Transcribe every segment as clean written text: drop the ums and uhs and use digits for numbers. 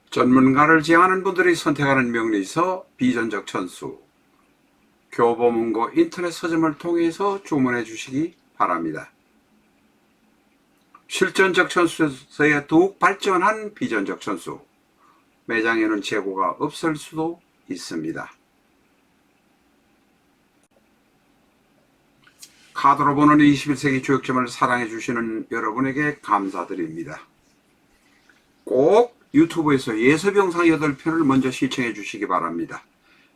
전문가를 지향하는 분들이 선택하는 명리서 비전적 천수, 교보문고 인터넷 서점을 통해서 주문해 주시기 바랍니다. 실전적 천수에서의 더욱 발전한 비전적 천수, 매장에는 재고가 없을 수도 있습니다. 카드로 보는 21세기 교육점을 사랑해 주시는 여러분에게 감사드립니다. 꼭 유튜브에서 예습 영상 8편을 먼저 시청해 주시기 바랍니다.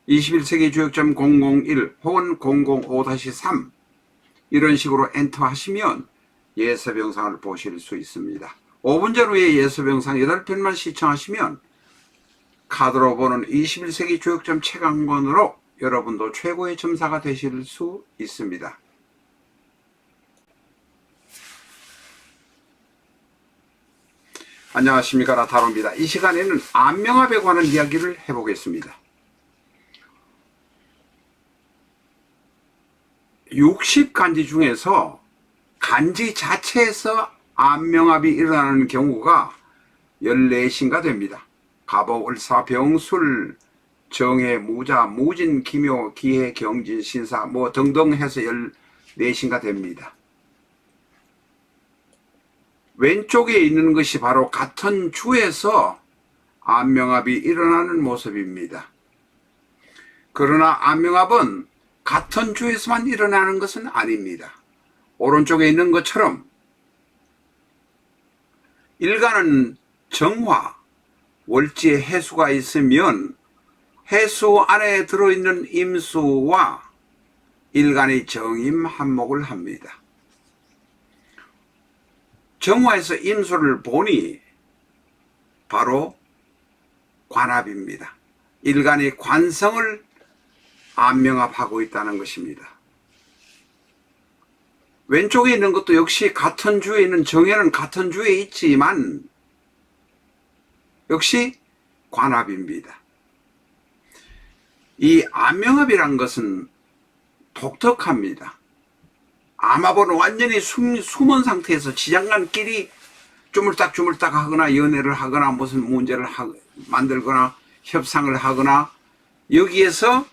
21세기 교육점 001 혹은 005-3 이런 식으로 엔터 하시면 예습 영상을 보실 수 있습니다. 5분 전후에 예습 영상 8편만 시청하시면 카드로 보는 21세기 교육점 책 한 권으로 여러분도 최고의 점사가 되실 수 있습니다. 안녕하십니까, 라타로입니다. 이 시간에는 안명합에 관한 이야기를 해보겠습니다. 60간지 중에서 간지 자체에서 안명합이 일어나는 경우가 14신가 됩니다. 갑오, 을사, 병술, 정해, 무자, 무진, 기묘, 기해, 경진, 신사 뭐 등등 해서 14신가 됩니다. 왼쪽에 있는 것이 바로 같은 주에서 안명합이 일어나는 모습입니다. 그러나 안명합은 같은 주에서만 일어나는 것은 아닙니다. 오른쪽에 있는 것처럼 일간은 정화, 월지에 해수가 있으면 해수 안에 들어있는 임수와 일간이 정임합목을 합니다. 정화에서 임수를 보니 바로 관합입니다. 일간이 관성을 안명합하고 있다는 것입니다. 왼쪽에 있는 것도 역시 같은 주에 있는 정해는 같은 주에 있지만 역시 관합입니다. 이 안명합이란 것은 독특합니다. 암합은 완전히 숨은 상태에서 지장간끼리 주물딱주물딱 하거나 연애를 하거나 무슨 문제를 만들거나 협상을 하거나 여기에서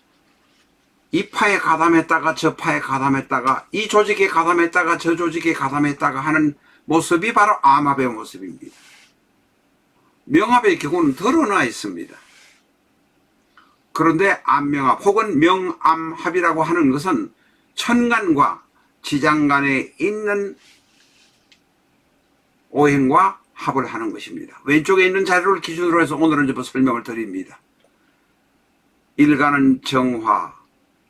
이 파에 가담했다가 저 파에 가담했다가 이 조직에 가담했다가 저 조직에 가담했다가 하는 모습이 바로 암합의 모습입니다. 명합의 경우는 드러나 있습니다. 그런데 안명합 혹은 명암합이라고 하는 것은 천간과 지장간에 있는 오행과 합을 하는 것입니다. 왼쪽에 있는 자료를 기준으로 해서 오늘은 좀 설명을 드립니다. 일간은 정화,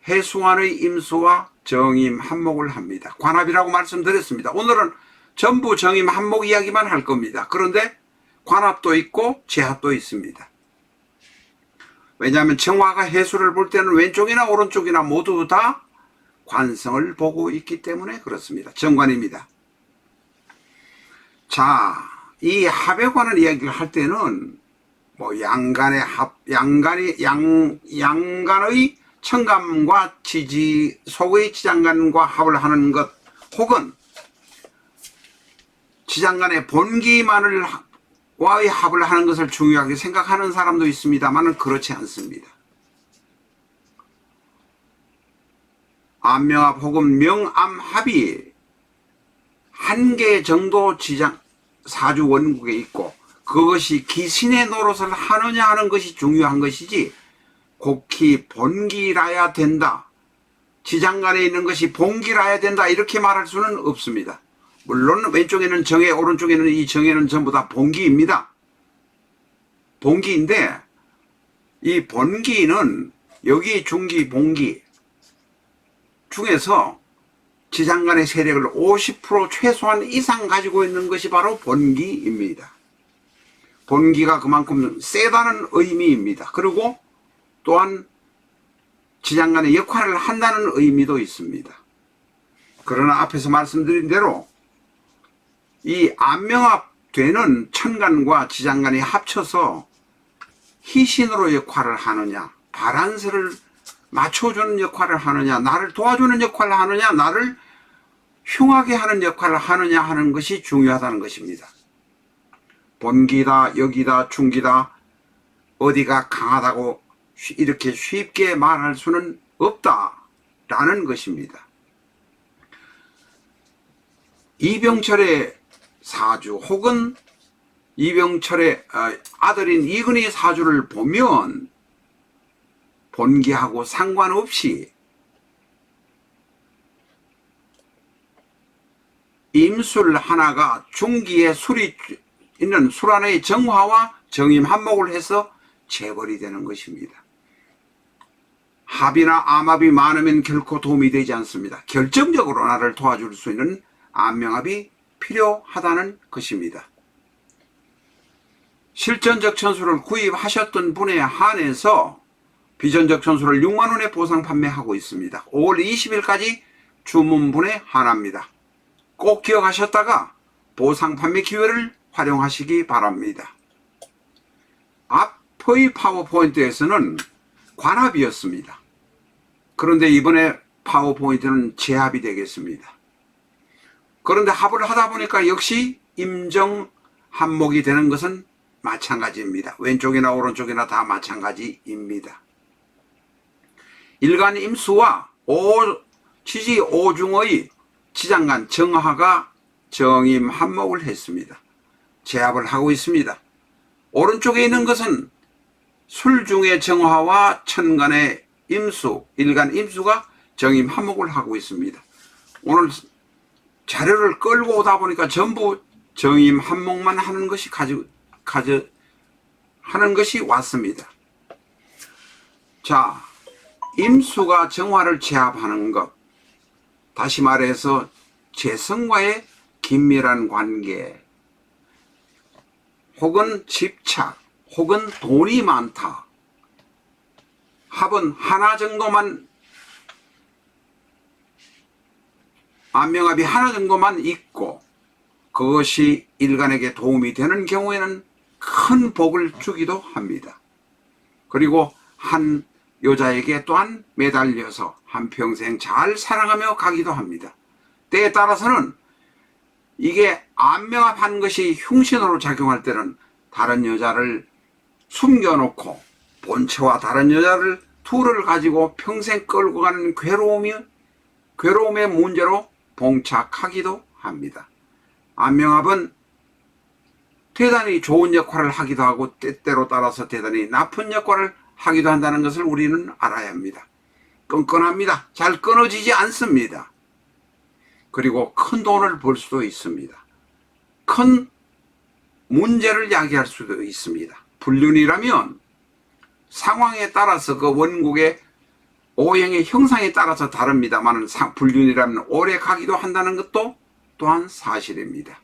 해수안의 임수와 정임 합목을 합니다. 관합이라고 말씀드렸습니다. 오늘은 전부 정임 합목 이야기만 할 겁니다. 그런데 관합도 있고 제합도 있습니다. 왜냐하면 정화가 해수를 볼 때는 왼쪽이나 오른쪽이나 모두 다 관성을 보고 있기 때문에 그렇습니다. 정관입니다. 자, 이 합에 관한 이야기를 할 때는 뭐 양간의 합, 양간의 천간과 지지 속의 지장간과 합을 하는 것 혹은 지장간의 본기만을 와의 합을 하는 것을 중요하게 생각하는 사람도 있습니다만 그렇지 않습니다. 안명합 혹은 명암합이 한 개 정도 지장 사주 원국에 있고 그것이 기신의 노릇을 하느냐 하는 것이 중요한 것이지 곡히 본기라야 된다, 지장간에 있는 것이 본기라야 된다 이렇게 말할 수는 없습니다. 물론 왼쪽에는 정해, 오른쪽에는 이 정해는 전부 다 본기입니다. 본기인데 이 본기는 여기 중기, 본기 중에서 지장간의 세력을 50% 최소한 이상 가지고 있는 것이 바로 본기입니다. 본기가 그만큼 세다는 의미입니다. 그리고 또한 지장간의 역할을 한다는 의미도 있습니다. 그러나 앞에서 말씀드린 대로 이 안명합되는 천간과 지장간이 합쳐서 희신으로 역할을 하느냐, 바란스를 맞춰주는 역할을 하느냐, 나를 도와주는 역할을 하느냐, 나를 흉하게 하는 역할을 하느냐 하는 것이 중요하다는 것입니다. 본기다, 역이다, 중기다, 어디가 강하다고 이렇게 쉽게 말할 수는 없다라는 것입니다. 이병철의 사주 혹은 이병철의 아들인 이근희 사주를 보면 본기하고 상관없이 임술 하나가 중기에 술이 있는 술 하나의 정화와 정임 한목을 해서 재벌이 되는 것입니다. 합이나 암합이 많으면 결코 도움이 되지 않습니다. 결정적으로 나를 도와줄 수 있는 안명합이 필요하다는 것입니다. 실전적 천수를 구입하셨던 분에 한해서 비전적 천수를 6만 원에 보상 판매하고 있습니다. 5월 20일까지 주문분에 한합니다. 꼭 기억하셨다가 보상 판매 기회를 활용하시기 바랍니다. 앞의 파워포인트에서는 관합이었습니다. 그런데 이번에 파워포인트는 재합이 되겠습니다. 그런데 합을 하다 보니까 역시 임정 한목이 되는 것은 마찬가지입니다. 왼쪽이나 오른쪽이나 다 마찬가지입니다. 일간 임수와 지지 오중의 지장간 정화가 정임 한목을 했습니다. 재합을 하고 있습니다. 오른쪽에 있는 것은 술중의 정화와 천간의 임수, 일간 임수가 정임 한목을 하고 있습니다. 오늘 자료를 끌고 오다 보니까 전부 정임 한목만 하는 것이 하는 것이 왔습니다. 자, 임수가 정화를 제압하는 것, 다시 말해서 재성과의 긴밀한 관계, 혹은 집착, 혹은 돈이 많다. 합은 하나 정도만, 안명합이 하나 정도만 있고 그것이 일간에게 도움이 되는 경우에는 큰 복을 주기도 합니다. 그리고 한 여자에게 또한 매달려서 한평생 잘 사랑하며 가기도 합니다. 때에 따라서는 이게 안명합한 것이 흉신으로 작용할 때는 다른 여자를 숨겨놓고 본체와 다른 여자를 둘을 가지고 평생 끌고 가는 괴로움의 문제로 봉착하기도 합니다. 안명합은 대단히 좋은 역할을 하기도 하고 때때로 따라서 대단히 나쁜 역할을 하기도 한다는 것을 우리는 알아야 합니다. 끈끈합니다. 잘 끊어지지 않습니다. 그리고 큰 돈을 벌 수도 있습니다. 큰 문제를 야기할 수도 있습니다. 불륜이라면 상황에 따라서 그 원국의 오행의 형상에 따라서 다릅니다만 불륜이라면 오래 가기도 한다는 것도 또한 사실입니다.